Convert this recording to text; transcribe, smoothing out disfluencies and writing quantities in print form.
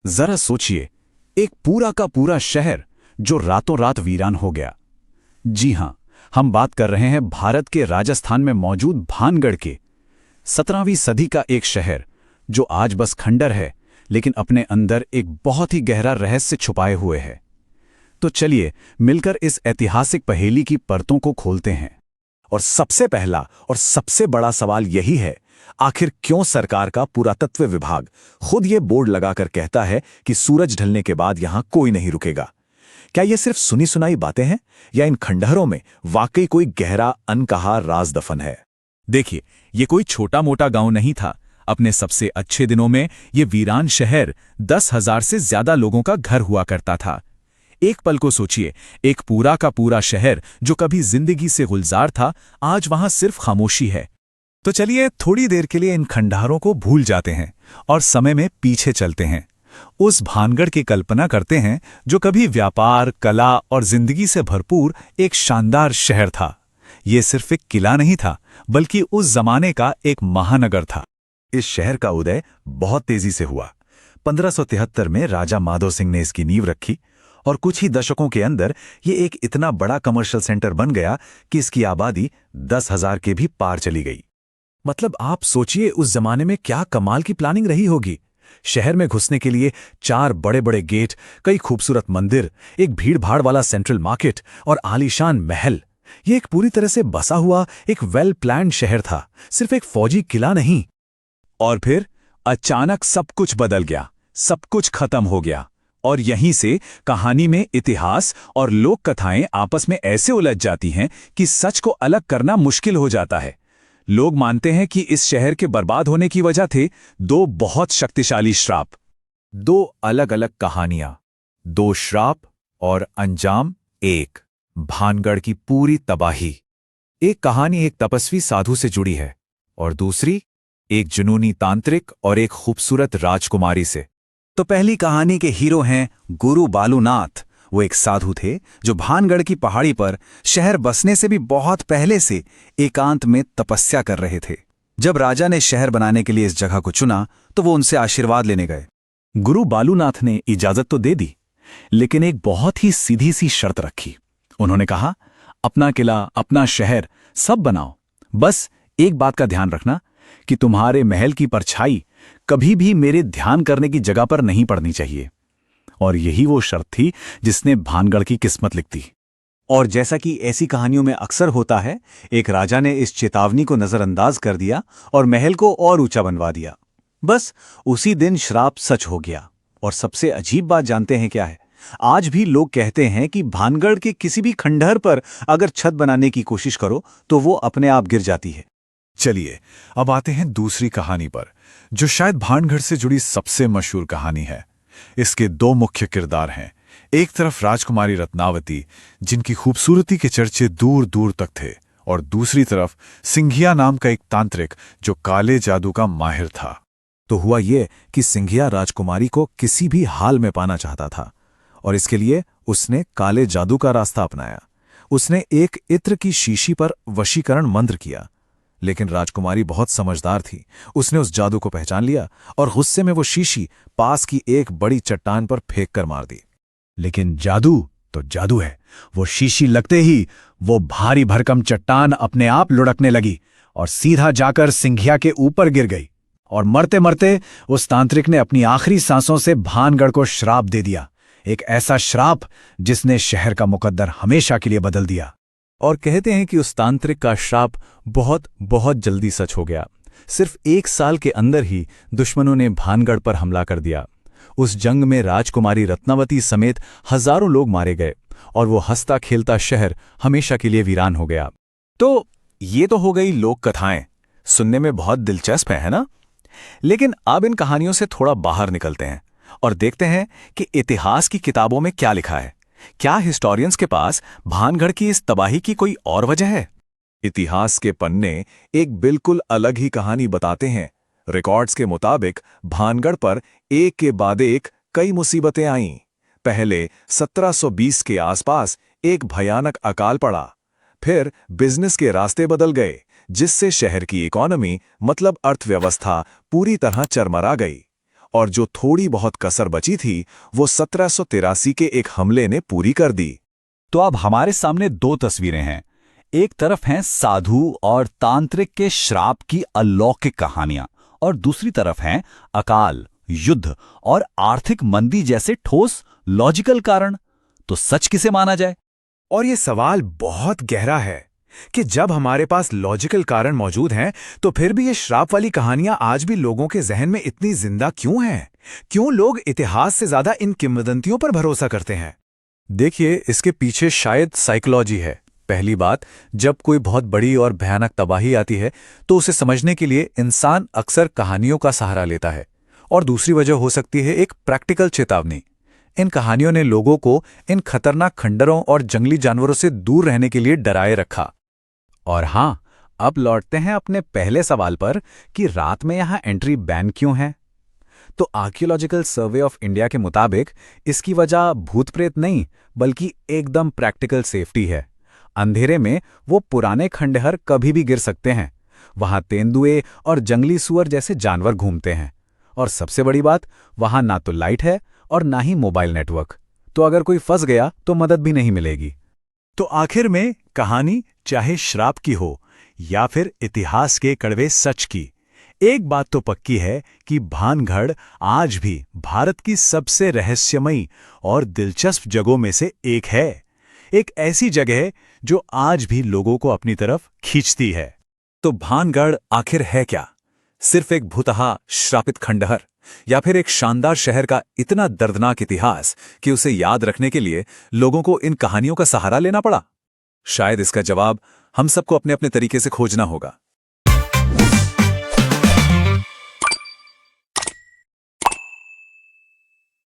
जरा सोचिए, एक पूरा का पूरा शहर जो रातों रात वीरान हो गया। जी हां, हम बात कर रहे हैं भारत के राजस्थान में मौजूद भानगढ़ के। 17वीं सदी का एक शहर जो आज बस खंडर है, लेकिन अपने अंदर एक बहुत ही गहरा रहस्य छुपाए हुए है। तो चलिए मिलकर इस ऐतिहासिक पहेली की परतों को खोलते हैं। और सबसे पहला और सबसे बड़ा सवाल यही है, आखिर क्यों सरकार का पुरातत्व विभाग खुद ये बोर्ड लगाकर कहता है कि सूरज ढलने के बाद यहां कोई नहीं रुकेगा? क्या ये सिर्फ सुनी सुनाई बातें हैं, या इन खंडहरों में वाकई कोई गहरा अनकहा राज दफन है? देखिए, ये कोई छोटा मोटा गांव नहीं था। अपने सबसे अच्छे दिनों में ये वीरान शहर 10,000 से ज्यादा लोगों का घर हुआ करता था। एक पल को सोचिए, एक पूरा का पूरा शहर जो कभी जिंदगी से गुलजार था, आज वहां सिर्फ खामोशी है। तो चलिए थोड़ी देर के लिए इन खंडहरों को भूल जाते हैं और समय में पीछे चलते हैं। उस भानगढ़ की कल्पना करते हैं जो कभी व्यापार, कला और जिंदगी से भरपूर एक शानदार शहर था। ये सिर्फ एक किला नहीं था, बल्कि उस जमाने का एक महानगर था। इस शहर का उदय बहुत तेजी से हुआ। 1573 में राजा माधो सिंह ने इसकी नींव रखी और कुछ ही दशकों के अंदर ये एक इतना बड़ा कमर्शियल सेंटर बन गया कि इसकी आबादी 10,000 के भी पार चली गई। मतलब आप सोचिए उस जमाने में क्या कमाल की प्लानिंग रही होगी। शहर में घुसने के लिए 4 बड़े बड़े गेट, कई खूबसूरत मंदिर, एक भीड़-भाड़ वाला सेंट्रल मार्केट और आलीशान महल। ये एक पूरी तरह से बसा हुआ एक वेल प्लान्ड शहर था, सिर्फ एक फौजी किला नहीं। और फिर अचानक सब कुछ बदल गया, सब कुछ खत्म हो गया। और यहीं से कहानी में इतिहास और लोक कथाएं आपस में ऐसे उलझ जाती हैं कि सच को अलग करना मुश्किल हो जाता है। लोग मानते हैं कि इस शहर के बर्बाद होने की वजह थे 2 बहुत शक्तिशाली श्राप। 2 अलग अलग कहानियां, 2 श्राप और अंजाम एक, भानगढ़ की पूरी तबाही। एक कहानी एक तपस्वी साधु से जुड़ी है और दूसरी एक जुनूनी तांत्रिक और एक खूबसूरत राजकुमारी से। तो पहली कहानी के हीरो हैं गुरु बालूनाथ। वो एक साधु थे जो भानगढ़ की पहाड़ी पर शहर बसने से भी बहुत पहले से एकांत में तपस्या कर रहे थे। जब राजा ने शहर बनाने के लिए इस जगह को चुना तो वो उनसे आशीर्वाद लेने गए। गुरु बालूनाथ ने इजाजत तो दे दी, लेकिन एक बहुत ही सीधी सी शर्त रखी। उन्होंने कहा, अपना किला, अपना शहर सब बनाओ, बस एक बात का ध्यान रखना कि तुम्हारे महल की परछाई कभी भी मेरे ध्यान करने की जगह पर नहीं पड़नी चाहिए। और यही वो शर्त थी जिसने भानगढ़ की किस्मत लिख दी। और जैसा कि ऐसी कहानियों में अक्सर होता है, एक राजा ने इस चेतावनी को नजरअंदाज कर दिया और महल को और ऊंचा बनवा दिया। बस उसी दिन श्राप सच हो गया। और सबसे अजीब बात जानते हैं क्या है? आज भी लोग कहते हैं कि भानगढ़ के किसी भी खंडहर पर अगर छत बनाने की कोशिश करो तो वो अपने आप गिर जाती है। चलिए अब आते हैं दूसरी कहानी पर, जो शायद भानगढ़ से जुड़ी सबसे मशहूर कहानी है। इसके 2 मुख्य किरदार हैं। एक तरफ राजकुमारी रत्नावती, जिनकी खूबसूरती के चर्चे दूर दूर तक थे, और दूसरी तरफ सिंघिया नाम का एक तांत्रिक जो काले जादू का माहिर था। तो हुआ ये कि सिंघिया राजकुमारी को किसी भी हाल में पाना चाहता था और इसके लिए उसने काले जादू का रास्ता अपनाया। उसने एक इत्र की शीशी पर वशीकरण मंत्र किया, लेकिन राजकुमारी बहुत समझदार थी। उसने उस जादू को पहचान लिया और गुस्से में वो शीशी पास की एक बड़ी चट्टान पर फेंक कर मार दी। लेकिन जादू तो जादू है। वो शीशी लगते ही वो भारी भरकम चट्टान अपने आप लुढ़कने लगी और सीधा जाकर सिंघिया के ऊपर गिर गई। और मरते मरते उस तांत्रिक ने अपनी आखिरी सांसों से भानगढ़ को श्राप दे दिया, एक ऐसा श्राप जिसने शहर का मुकद्दर हमेशा के लिए बदल दिया। और कहते हैं कि उस तांत्रिक का श्राप बहुत बहुत जल्दी सच हो गया। सिर्फ 1 साल के अंदर ही दुश्मनों ने भानगढ़ पर हमला कर दिया। उस जंग में राजकुमारी रत्नावती समेत हजारों लोग मारे गए और वो हंसता खेलता शहर हमेशा के लिए वीरान हो गया। तो ये तो हो गई लोक कथाएं, सुनने में बहुत दिलचस्प है ना? लेकिन अब इन कहानियों से थोड़ा बाहर निकलते हैं और देखते हैं कि इतिहास की किताबों में क्या लिखा है। क्या हिस्टोरियंस के पास भानगढ़ की इस तबाही की कोई और वजह है? इतिहास के पन्ने एक बिल्कुल अलग ही कहानी बताते हैं। रिकॉर्ड्स के मुताबिक भानगढ़ पर एक के बाद एक कई मुसीबतें आईं। पहले 1720 के आसपास एक भयानक अकाल पड़ा। फिर बिजनेस के रास्ते बदल गए, जिससे शहर की इकोनॉमी मतलब अर्थव्यवस्था पूरी तरह चरमरा गई। और जो थोड़ी बहुत कसर बची थी वो 1783 के एक हमले ने पूरी कर दी। तो अब हमारे सामने दो तस्वीरें हैं। एक तरफ हैं साधु और तांत्रिक के श्राप की अलौकिक कहानियां, और दूसरी तरफ हैं अकाल, युद्ध और आर्थिक मंदी जैसे ठोस लॉजिकल कारण। तो सच किसे माना जाए? और ये सवाल बहुत गहरा है कि जब हमारे पास लॉजिकल कारण मौजूद हैं तो फिर भी ये श्राप वाली कहानियां आज भी लोगों के जहन में इतनी जिंदा क्यों हैं? क्यों लोग इतिहास से ज्यादा इन किंवदंतियों पर भरोसा करते हैं? देखिए, इसके पीछे शायद साइकोलॉजी है। पहली बात, जब कोई बहुत बड़ी और भयानक तबाही आती है तो उसे समझने के लिए इंसान अक्सर कहानियों का सहारा लेता है। और दूसरी वजह हो सकती है एक प्रैक्टिकल चेतावनी। इन कहानियों ने लोगों को इन खतरनाक खंडरों और जंगली जानवरों से दूर रहने के लिए डराए रखा। और हां, अब लौटते हैं अपने पहले सवाल पर कि रात में यहां एंट्री बैन क्यों है। तो आर्कियोलॉजिकल सर्वे ऑफ इंडिया के मुताबिक इसकी वजह भूत प्रेत नहीं, बल्कि एकदम प्रैक्टिकल सेफ्टी है। अंधेरे में वो पुराने खंडहर कभी भी गिर सकते हैं। वहां तेंदुए और जंगली सुअर जैसे जानवर घूमते हैं। और सबसे बड़ी बात, वहां ना तो लाइट है और ना ही मोबाइल नेटवर्क। तो अगर कोई फंस गया तो मदद भी नहीं मिलेगी। तो आखिर में कहानी चाहे श्राप की हो या फिर इतिहास के कड़वे सच की, एक बात तो पक्की है कि भानगढ़ आज भी भारत की सबसे रहस्यमयी और दिलचस्प जगहों में से एक है। एक ऐसी जगह जो आज भी लोगों को अपनी तरफ खींचती है। तो भानगढ़ आखिर है क्या? सिर्फ एक भुतहा श्रापित खंडहर, या फिर एक शानदार शहर का इतना दर्दनाक इतिहास कि उसे याद रखने के लिए लोगों को इन कहानियों का सहारा लेना पड़ा? शायद इसका जवाब हम सबको अपने अपने तरीके से खोजना होगा।